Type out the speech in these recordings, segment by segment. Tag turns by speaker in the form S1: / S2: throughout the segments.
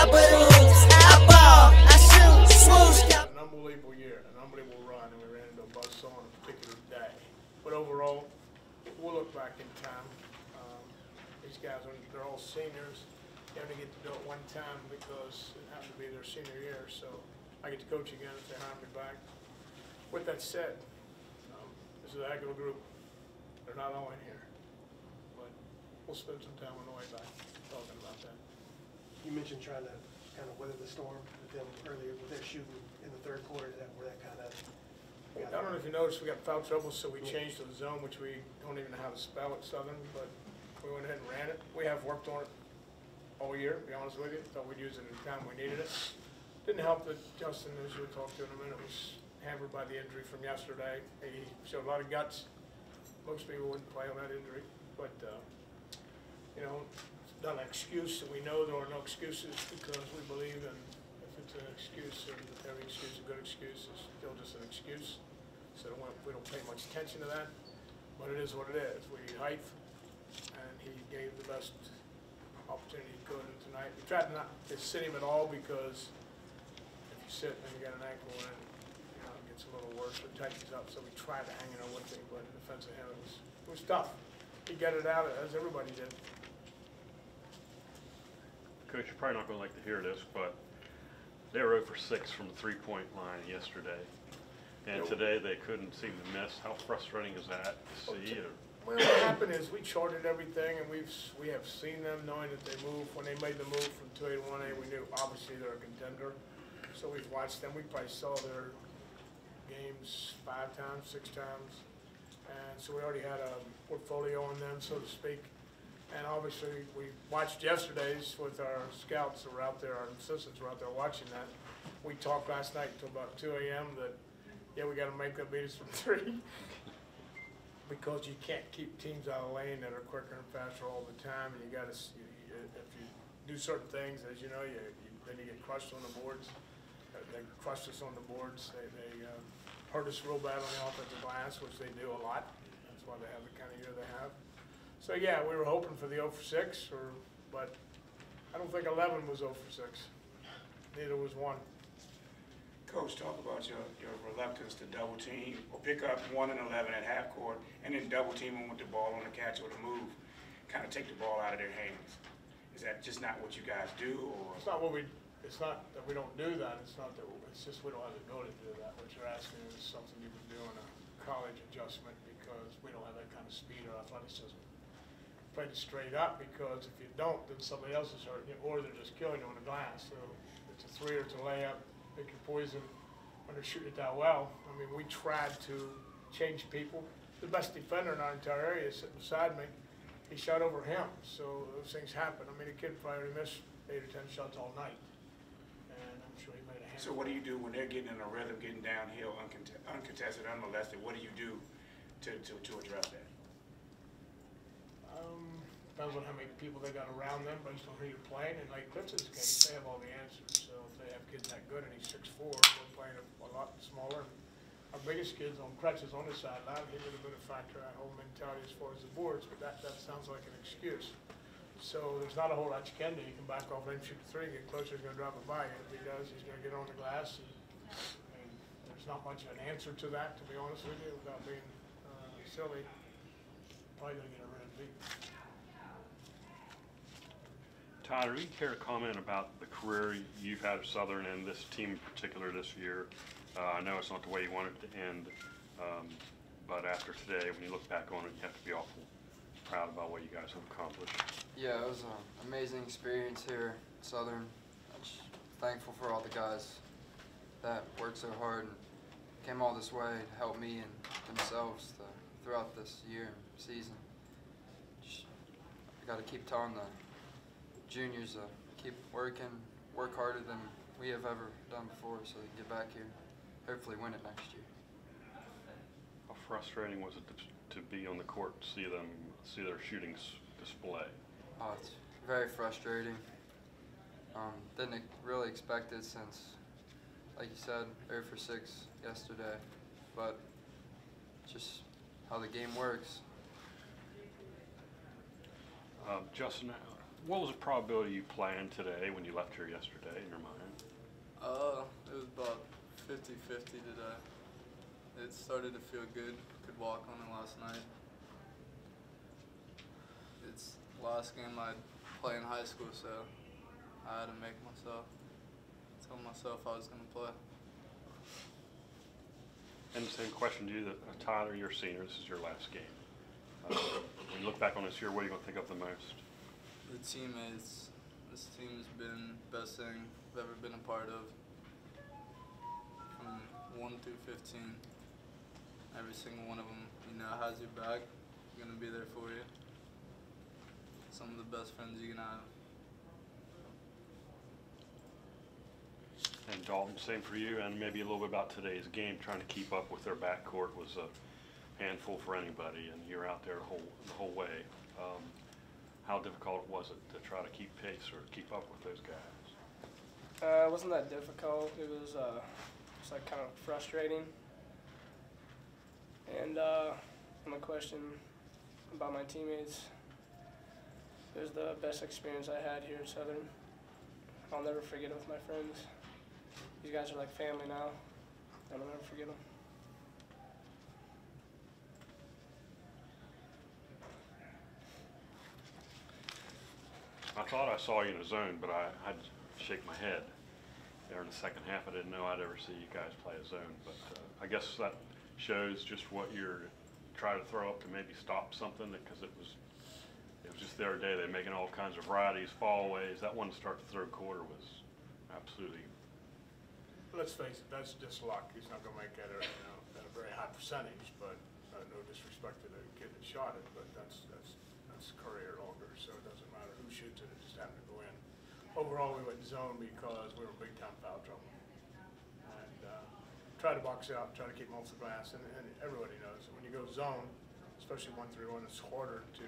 S1: top of the hoops. I ball, I shoot, swoosh.
S2: An unbelievable year, an unbelievable run, and we ran into a buzzsaw on a particular day. But overall, we'll look back in time. These guys, they're all seniors. They only get to do it one time because it happened to be their senior year. So I get to coach again if they hire me back. With that said, this is a heck of a group. They're not all in here, but we'll spend some time on the way back talking about that.
S3: You mentioned trying to kind of weather the storm with them earlier with their shooting in the third quarter. Is that where that kind of?
S2: I don't know if you noticed, we got foul trouble, so we changed to the zone, which we don't even know how to spell at Southern, but we went ahead and ran it. We have worked on it all year, to be honest with you. Thought we'd use it any time we needed it. Didn't help that Justin, as you'll talk to in a minute, was hammered by the injury from yesterday. He showed a lot of guts. Most people wouldn't play on that injury, but you know, it's not an excuse, and we know there are no excuses because we believe in if it's an excuse, and every excuse is a good excuse, it's still just an excuse. So we don't pay much attention to that, but it is what it is. We need height, and he gave the best opportunity he could tonight. We tried not to sit him at all because if you sit and you got an ankle and it gets a little worse, it tightens up. So we tried to hang in there with him, but in defense of him, it was tough. He got it out as everybody did.
S4: Coach, you're probably not going to like to hear this, but they were 0 for 6 from the three-point line yesterday. And today they couldn't seem to miss. How frustrating is that to see?
S2: Well, what happened is we charted everything, and we have seen them knowing that they move. When they made the move from 2A to 1A, we knew obviously they're a contender. So we've watched them. We probably saw their games 5 times, 6 times. And so we already had a portfolio on them, so to speak. And obviously we watched yesterday's with our scouts that were out there, our assistants were out there watching that. We talked last night until about 2 a.m. that, yeah, we got to make them beat us from 3 because you can't keep teams out of the lane that are quicker and faster all the time. And you got to, if you do certain things, as you know, then you get crushed on the boards. They crushed us on the boards. They hurt us real bad on the offensive glass, which they do a lot. That's why they have the kind of year they have. So yeah, we were hoping for the 0 for 6, but I don't think 11 was 0 for 6. Neither was 1.
S5: Coach, talk about your reluctance to double team or pick up 1 and 11 at half court and then double team them with the ball on the catch or the move, kind of take the ball out of their hands. Is that just not what you guys do, or?
S2: It's not what we. It's not that we don't do that. It's not that. It's just we don't have the ability to do that. What you're asking is something you would do in a college adjustment because we don't have that kind of speed or athleticism. Play it straight up because if you don't, then somebody else is hurting you, or they're just killing you on the glass. So it's a 3 or it's a layup. Pick your poison when they're shooting it that well. I mean, we tried to change people. The best defender in our entire area is sitting beside me. He shot over him, so those things happen. I mean, the kid probably missed 8 or 10 shots all night, and I'm sure he made a hand.
S5: So what do you do when they're getting in a rhythm, getting downhill, uncontested, unmolested? What do you do to address that?
S2: Depends on how many people they got around them based on who you're playing. In Lake Clifton's case, they have all the answers. So if they have kids that good and he's 6'4", we're playing a lot smaller. Our biggest kid's on crutches on the sideline. He would have been a factor in that whole mentality as far as the boards, but that sounds like an excuse. So there's not a whole lot you can do. You can back off, let him shoot the 3, get closer, he's going to drop it by you. If he does, he's going to get on the glass. And there's not much of an answer to that, to be honest with you, without being silly. Probably going to get a red beat.
S4: Todd, do you care to comment about the career you've had at Southern and this team in particular this year? I know it's not the way you want it to end, but after today, when you look back on it, you have to be awful proud about what you guys have accomplished.
S6: Yeah, it was an amazing experience here at Southern. I'm just thankful for all the guys that worked so hard and came all this way to help me and themselves throughout this year and season. Just got to keep telling the juniors to keep working, work harder than we have ever done before so they can get back here, hopefully win it next year.
S4: How frustrating was it to be on the court and see their shooting display?
S6: Oh, it's very frustrating. Didn't really expect it since, like you said, 0 for 6 yesterday, but just how the game works.
S4: Justin, What was the probability you planned today when you left here yesterday in your mind?
S6: It was about 50-50 today. It started to feel good. Could walk on it last night. It's the last game I'd play in high school, so I had to tell myself I was going to play.
S4: And the same question to you, Tyler, you're a senior. This is your last game. When you look back on this year, what are you going to think of the most?
S6: The teammates. This team has been the best thing I've ever been a part of. From 1 through 15. Every single one of them, has your back. Going to be there for you. Some of the best friends you can have.
S4: And Dalton, same for you, and maybe a little bit about today's game. Trying to keep up with their backcourt was a handful for anybody, and you're out there the whole way. How difficult was it to try to keep pace or keep up with those guys?
S7: It wasn't that difficult. It was just like kind of frustrating. And on the question about my teammates, it was the best experience I had here at Southern. I'll never forget it with my friends. These guys are like family now, and I'll never forget them.
S4: I thought I saw you in a zone, but I had to shake my head. There in the second half, I didn't know I'd ever see you guys play a zone, but I guess that shows just what you're trying to throw up to maybe stop something, because it was just the other day they making all kinds of varieties, fallaways. That one to start the third quarter was absolutely.
S2: Let's face it, that's just luck. He's not going to make that at a very high percentage, but no disrespect to the kid that shot it, but that's career longer, so it doesn't matter who shoots it. It just happened to go in. Overall, we went zone because we were in big time foul trouble. And try to box out, try to keep them off the glass, and everybody knows that when you go zone, especially 1-3-1, it's harder to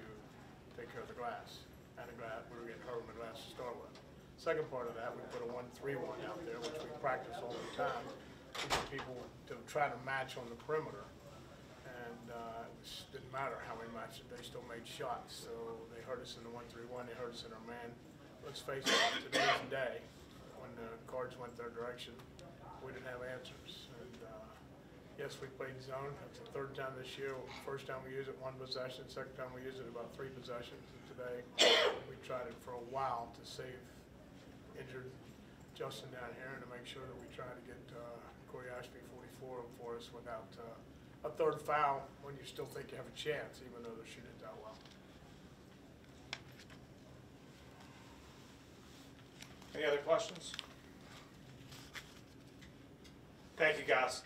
S2: take care of the glass. And the glass, we were getting hurt on the glass to start with. Second part of that, we put a 1-3-1 out there, which we practice all the time to get people to try to match on the perimeter. And it didn't matter how we matched it, they still made shots. So they hurt us in the 1-3-1, they hurt us in our man. Let's face it, today's day, when the cards went their direction, we didn't have answers. And yes, we played zone. That's the third time this year. First time we used it 1 possession, second time we used it about 3 possessions. And today, we tried it for a while to save injured Justin down here and to make sure that we try to get Corey Ashby 44 for us without a third foul when you still think you have a chance, even though they're shooting it that well.
S8: Any other questions? Thank you, guys.